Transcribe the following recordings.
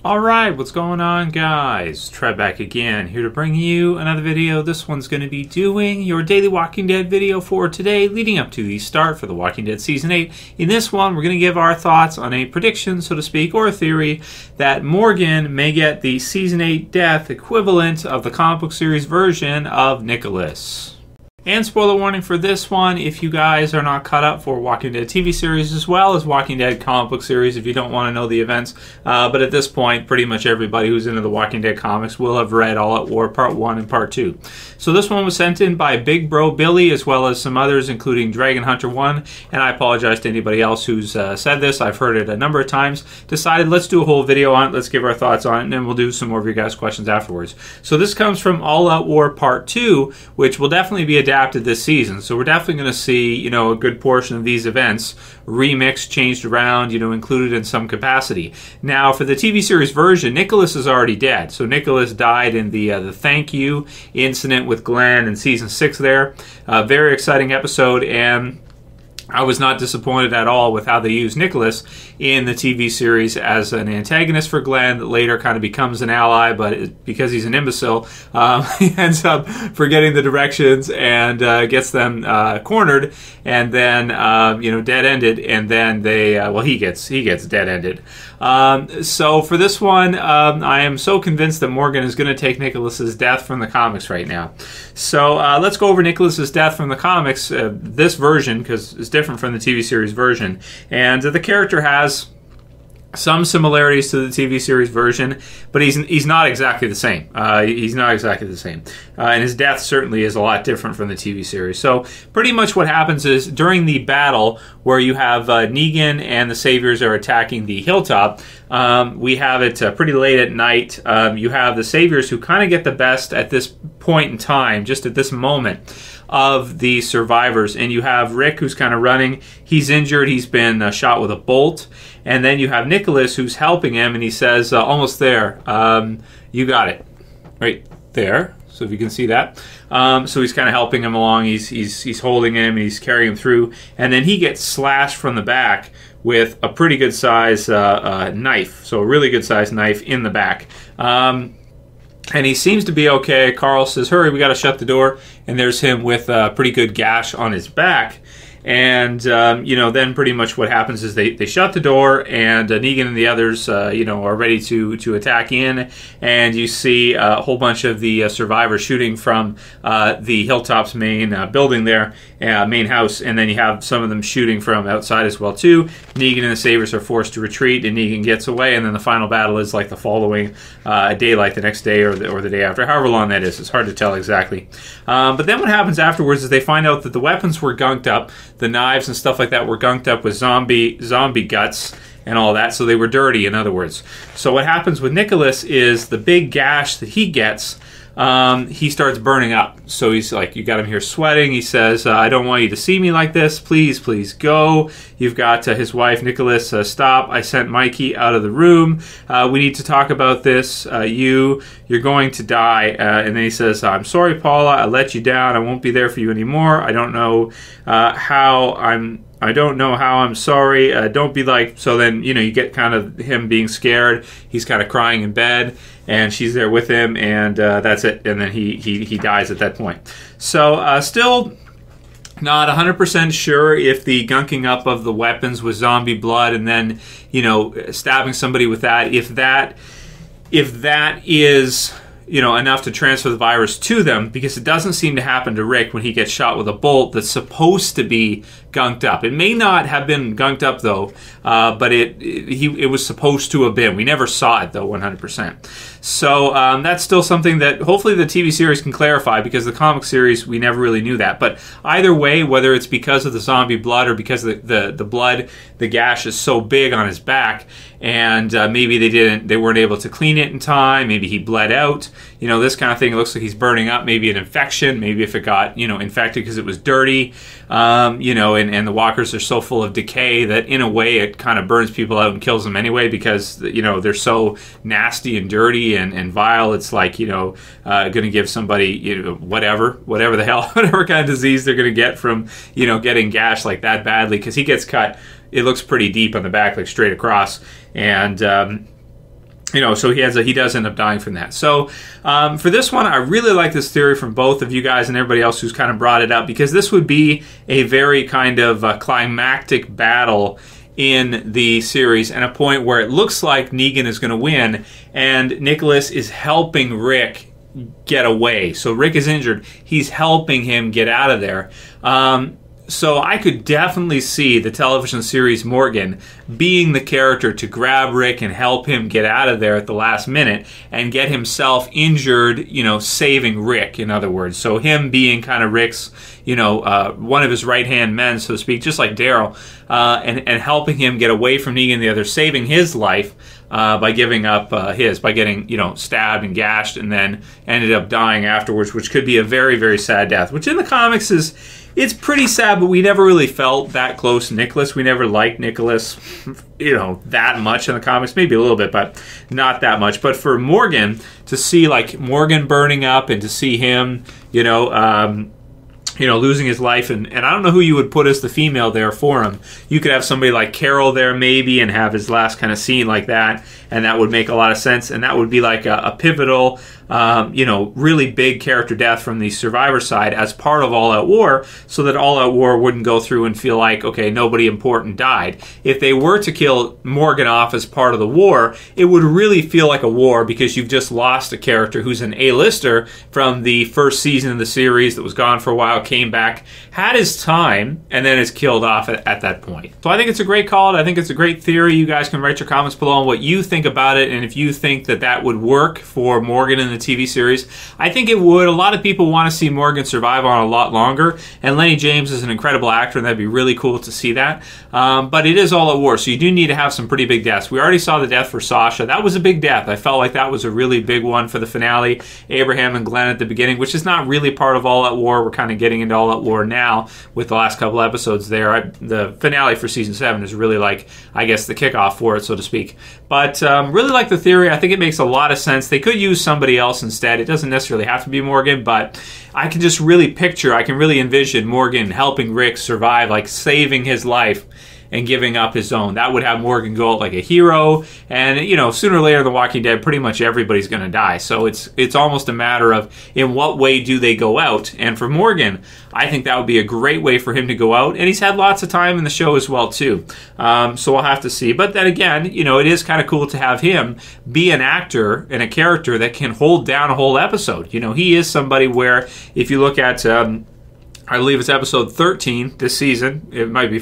Alright, what's going on, guys? Trev back again, here to bring you another video. This one's going to be doing your daily Walking Dead video for today, leading up to the start for The Walking Dead Season 8. In this one, we're going to give our thoughts on a prediction, so to speak, or a theory, that Morgan may get the Season 8 death equivalent of the comic book series version of Nicholas. And spoiler warning for this one, if you guys are not caught up for Walking Dead TV series as well as Walking Dead comic book series, if you don't want to know the events. But at this point, pretty much everybody who's into the Walking Dead comics will have read All Out War Part 1 and Part 2. So this one was sent in by BIGBROBILI as well as some others, including DragonHunter1. And I apologize to anybody else who's said this. I've heard it a number of times. Decided let's do a whole video on it. Let's give our thoughts on it, and then we'll do some more of your guys' questions afterwards. So this comes from All Out War Part 2, which will definitely be adapted this season. So we're definitely going to see, a good portion of these events remixed, changed around, included in some capacity. Now, for the TV series version, Nicholas is already dead. So Nicholas died in the thank you incident with Glenn in season 6 there. Very exciting episode, and I was not disappointed at all with how they used Nicholas in the TV series as an antagonist for Glenn that later kind of becomes an ally, but because he's an imbecile, he ends up forgetting the directions and gets them cornered, and then dead-ended, and then he gets dead-ended. So for this one, I am so convinced that Morgan is going to take Nicholas's death from the comics right now. So let's go over Nicholas's death from the comics, this version, because it's different from the TV series version. And the character has some similarities to the TV series version, but he's not exactly the same. He's not exactly the same. And his death certainly is a lot different from the TV series. So pretty much what happens is during the battle where you have Negan and the Saviors are attacking the hilltop, we have it pretty late at night. You have the Saviors who kind of get the best at this point in time, just at this moment, of the survivors. And you have Rick who's kind of running. He's injured. He's been shot with a bolt. And then you have Nicholas who's helping him, and he says, almost there. You got it. Right there. So if you can see that. So he's kind of helping him along. He's holding him. He's carrying him through. And then he gets slashed from the back with a pretty good size knife. So a really good size knife in the back. And he seems to be okay. Carl says, hurry, we got to shut the door. And there's him with a pretty good gash on his back. And, then pretty much what happens is they shut the door, and Negan and the others, are ready to attack in. And you see a whole bunch of the survivors shooting from the Hilltop's main building there, main house. And then you have some of them shooting from outside as well, too. Negan and the Saviors are forced to retreat, and Negan gets away. And then the final battle is like the following day, like the next day or the day after, however long that is. It's hard to tell exactly. But then what happens afterwards is they find out that the weapons were gunked up. The knives and stuff like that were gunked up with zombie guts and all that, so they were dirty, in other words. So what happens with Nicholas is the big gash that he gets, he starts burning up. So he's like, you got him here sweating. He says, I don't want you to see me like this. Please, please go. You've got his wife, Nicholas, stop. I sent Mikey out of the room. We need to talk about this. You're going to die. And then he says, I'm sorry, Paula. I let you down. I won't be there for you anymore. I don't know how I'm sorry. Don't be like... So then, you get kind of him being scared. He's kind of crying in bed, and she's there with him, and that's it. And then he dies at that point. So still not 100% sure if the gunking up of the weapons was zombie blood and then, stabbing somebody with that, if that is... enough to transfer the virus to them, because it doesn't seem to happen to Rick when he gets shot with a bolt that's supposed to be gunked up. It may not have been gunked up, though, but it was supposed to have been. We never saw it, though, 100%. So that's still something that hopefully the TV series can clarify, because the comic series, we never really knew that. But either way, whether it's because of the zombie blood or because the blood, the gash is so big on his back, and maybe they weren't able to clean it in time, maybe he bled out, this kind of thing. It looks like he's burning up, maybe an infection, maybe if it got, infected because it was dirty, and the walkers are so full of decay that in a way it kind of burns people out and kills them anyway, because they're so nasty and dirty and vile. It's like going to give somebody whatever the hell, whatever kind of disease they're going to get from getting gashed like that badly, because he gets cut. It looks pretty deep on the back, like straight across, and You know, so he does end up dying from that. So for this one, I really like this theory from both of you guys and everybody else who's kind of brought it up, because this would be a very kind of climactic battle in the series, and a point where it looks like Negan is going to win, and Nicholas is helping Rick get away. So Rick is injured. He's helping him get out of there. So I could definitely see the television series Morgan being the character to grab Rick and help him get out of there at the last minute and get himself injured, you know, saving Rick, in other words. So him being kind of Rick's, you know, one of his right-hand men, so to speak, just like Daryl, and helping him get away from Negan the other, saving his life by giving up by getting, you know, stabbed and gashed and then ended up dying afterwards, which could be a very, very sad death, which in the comics it's pretty sad, but we never really felt that close to Nicholas. We never liked Nicholas, you know, that much in the comics. Maybe a little bit, but not that much. But for Morgan, to see, like, Morgan burning up and to see him, you know, losing his life, and I don't know who you would put as the female there for him. You could have somebody like Carol there maybe and have his last kind of scene like that, and that would make a lot of sense, and that would be like a pivotal, you know, really big character death from the Survivor side as part of All Out War, so that All Out War wouldn't go through and feel like, okay, nobody important died. If they were to kill Morgan off as part of the war, it would really feel like a war, because you've just lost a character who's an A-lister from the first season of the series that was gone for a while, came back, had his time, and then is killed off at that point. So I think it's a great call. I think it's a great theory. You guys can write your comments below on what you think about it, and if you think that that would work for Morgan in the TV series. I think it would. A lot of people want to see Morgan survive on a lot longer, and Lenny James is an incredible actor, and that'd be really cool to see that. But it is All Out War, so you do need to have some pretty big deaths. We already saw the death for Sasha. That was a big death. I felt like that was a really big one for the finale. Abraham and Glenn at the beginning, which is not really part of All Out War. We're kind of getting into All Out War now with the last couple episodes there. The finale for season 7 is really like, I guess, the kickoff for it, so to speak. But really like the theory. I think it makes a lot of sense. They could use somebody else instead. It doesn't necessarily have to be Morgan, but I can just really picture, I can really envision Morgan helping Rick survive, like saving his life and giving up his own. That would have Morgan go out like a hero, and, you know, sooner or later in The Walking Dead, pretty much everybody's going to die. So it's almost a matter of in what way do they go out. And for Morgan, I think that would be a great way for him to go out, and he's had lots of time in the show as well too. So we'll have to see. But then again, you know, it is kind of cool to have him be an actor and a character that can hold down a whole episode. You know, he is somebody where, if you look at I believe it's episode 13 this season. It might be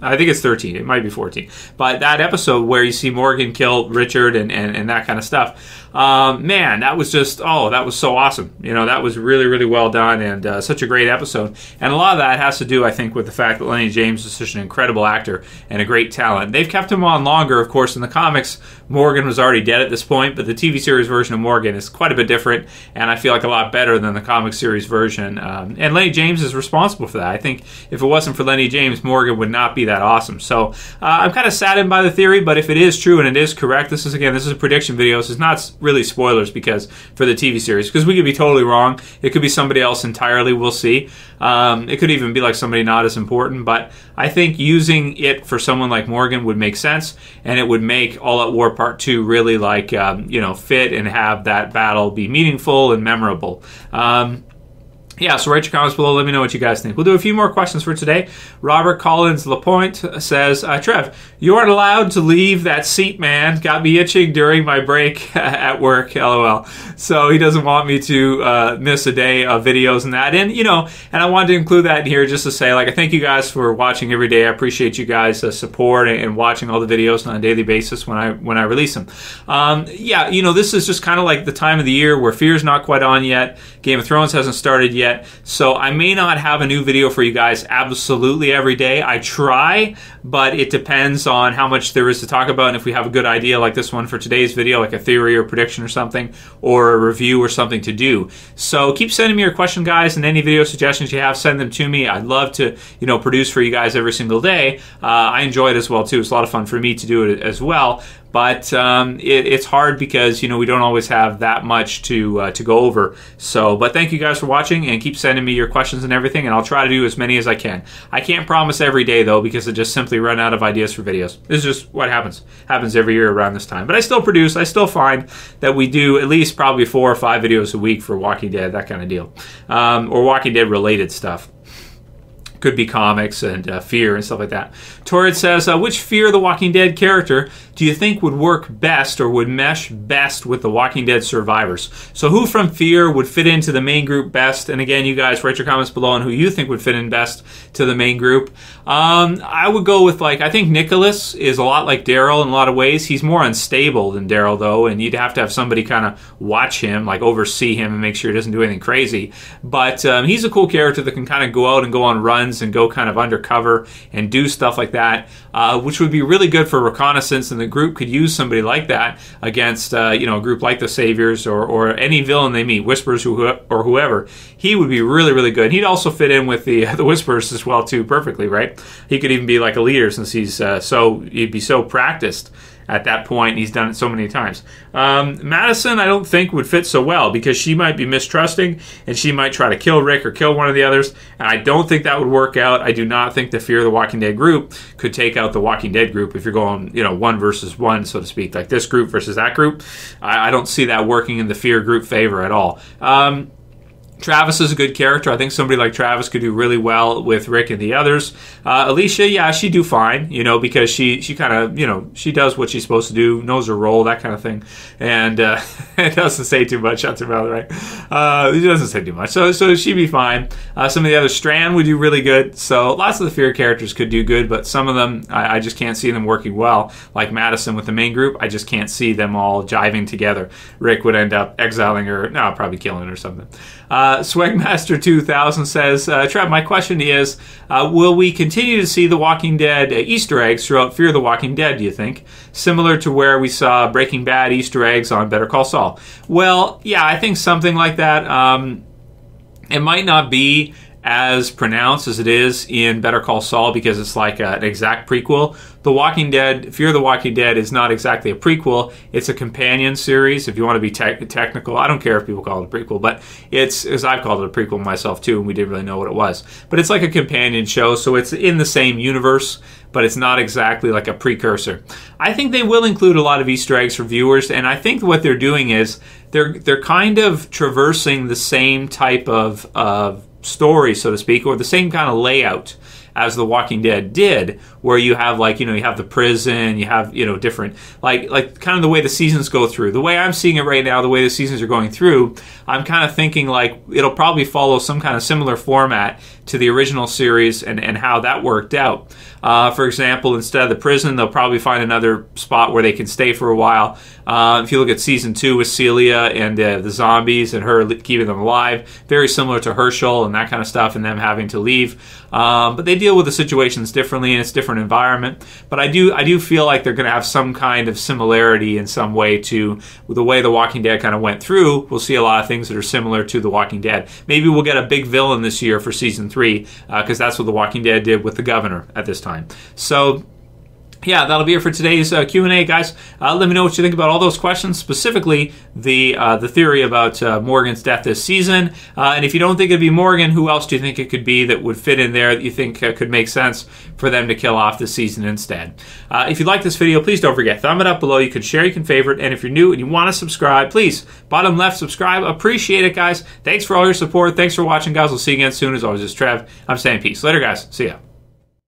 I think it's 13. It might be 14. But that episode where you see Morgan kill Richard and that kind of stuff. Man, that was just, that was so awesome. You know, that was really, really well done, and such a great episode. And a lot of that has to do, I think, with the fact that Lenny James is such an incredible actor and a great talent. They've kept him on longer, of course. In the comics, Morgan was already dead at this point, but the TV series version of Morgan is quite a bit different, and I feel like a lot better than the comic series version. And Lenny James is responsible for that. I think if it wasn't for Lenny James, Morgan would not be that awesome. So I'm kind of saddened by the theory, but if it is true and it is correct, this is a prediction video. This is not really spoilers because for the TV series, because we could be totally wrong. It could be somebody else entirely. We'll see. It could even be like somebody not as important, but I think using it for someone like Morgan would make sense, and it would make All Out War Part 2 really like fit and have that battle be meaningful and memorable. Yeah, so write your comments below. Let me know what you guys think. We'll do a few more questions for today. Robert Collins-LaPointe says, Trev, you aren't allowed to leave that seat, man. Got me itching during my break at work, LOL. So he doesn't want me to miss a day of videos and that. And, and I wanted to include that in here just to say, I thank you guys for watching every day. I appreciate you guys' support and watching all the videos on a daily basis when I release them. Yeah, this is just kind of like the time of the year where Fear's not quite on yet. Game of Thrones hasn't started yet. So I may not have a new video for you guys absolutely every day. I try, but it depends on how much there is to talk about, and if we have a good idea like this one for today's video, like a theory or prediction or something, or a review or something to do. So keep sending me your question, guys, and any video suggestions you have, send them to me. I'd love to, produce for you guys every single day. I enjoy it as well too. It's a lot of fun for me to do it as well. but it's hard because, you know, we don't always have that much to go over. So, but thank you guys for watching, and keep sending me your questions and everything, and I'll try to do as many as I can. I can't promise every day though, because I just simply run out of ideas for videos. This is just what happens every year around this time. But I still produce. I still find that we do at least probably 4 or 5 videos a week for Walking Dead, that kind of deal, or Walking Dead related stuff. Could be comics and Fear and stuff like that. Torridd says, which Fear the Walking Dead character do you think would work best or would mesh best with the Walking Dead survivors? So who from Fear would fit into the main group best? And again, you guys write your comments below on who you think would fit in best to the main group. I would go with, like, I think Nicholas is a lot like Daryl in a lot of ways. He's more unstable than Daryl though, and you'd have to have somebody kind of watch him, like oversee him and make sure he doesn't do anything crazy. But he's a cool character that can kind of go out and go on runs and go kind of undercover and do stuff like that, which would be really good for reconnaissance, and the group could use somebody like that against you know, a group like the Saviors or any villain they meet, Whisperers or whoever. He would be really, really good. He'd also fit in with the Whisperers as well too, perfectly, right? He could even be like a leader, since he's he'd be so practiced at that point. He's done it so many times. Madison, I don't think would fit so well, because she might be mistrusting and she might try to kill Rick or kill one of the others, and I don't think that would work out. I do not think the Fear the Walking Dead group could take out the Walking Dead group if you're going, you know, 1 versus 1, so to speak, like this group versus that group. I don't see that working in the Fear group favor at all. Travis is a good character. I think somebody like Travis could do really well with Rick and the others. Alicia, yeah, she'd do fine, you know, because she kind of, you know, she does what she's supposed to do, knows her role, that kind of thing. And it doesn't say too much, that's about right. It doesn't say too much, so she'd be fine. Some of the other, Strand would do really good. So lots of the Fear characters could do good, but some of them, I just can't see them working well. Like Madison with the main group, I just can't see them all jiving together. Rick would end up exiling her, no, probably killing her or something. Swagmaster 2000 says, Trev, my question is, will we continue to see the Walking Dead Easter eggs throughout Fear the Walking Dead, do you think? Similar to where we saw Breaking Bad Easter eggs on Better Call Saul. Well, yeah, I think something like that. It might not be as pronounced as it is in Better Call Saul, because it's like an exact prequel. The Walking Dead, Fear the Walking Dead, is not exactly a prequel. It's a companion series, if you want to be technical. I don't care if people call it a prequel, but it's, as I've called it a prequel myself too, and we didn't really know what it was. But it's like a companion show, so it's in the same universe, but it's not exactly like a precursor. I think they will include a lot of Easter eggs for viewers, and I think what they're doing is they're kind of traversing the same type of story, so to speak, or the same kind of layout as The Walking Dead did, where you have, like, you know, you have the prison, you have, you know, different, like kind of the way the seasons go through. The way I'm seeing it right now, the way the seasons are going through, I'm kind of thinking like it'll probably follow some kind of similar format to the original series and how that worked out. For example, instead of the prison, they'll probably find another spot where they can stay for a while. If you look at season 2 with Celia and the zombies and her keeping them alive, very similar to Herschel and that kind of stuff, and them having to leave. But they deal with the situations differently, and it's a different environment. But I do feel like they're going to have some kind of similarity in some way to the way The Walking Dead kind of went through. We'll see a lot of things that are similar to The Walking Dead. Maybe we'll get a big villain this year for season 3, because that's what The Walking Dead did with the governor at this time. So yeah, that'll be it for today's Q&A, guys. Let me know what you think about all those questions, specifically the theory about Morgan's death this season. And if you don't think it'd be Morgan, who else do you think it could be that would fit in there that you think could make sense for them to kill off this season instead? If you like this video, please don't forget, thumb it up below. You can share, you can favorite, and if you're new and you want to subscribe, please, bottom left, subscribe. Appreciate it, guys. Thanks for all your support. Thanks for watching, guys. We'll see you again soon. As always, it's Trev. I'm saying peace. Later, guys. See ya.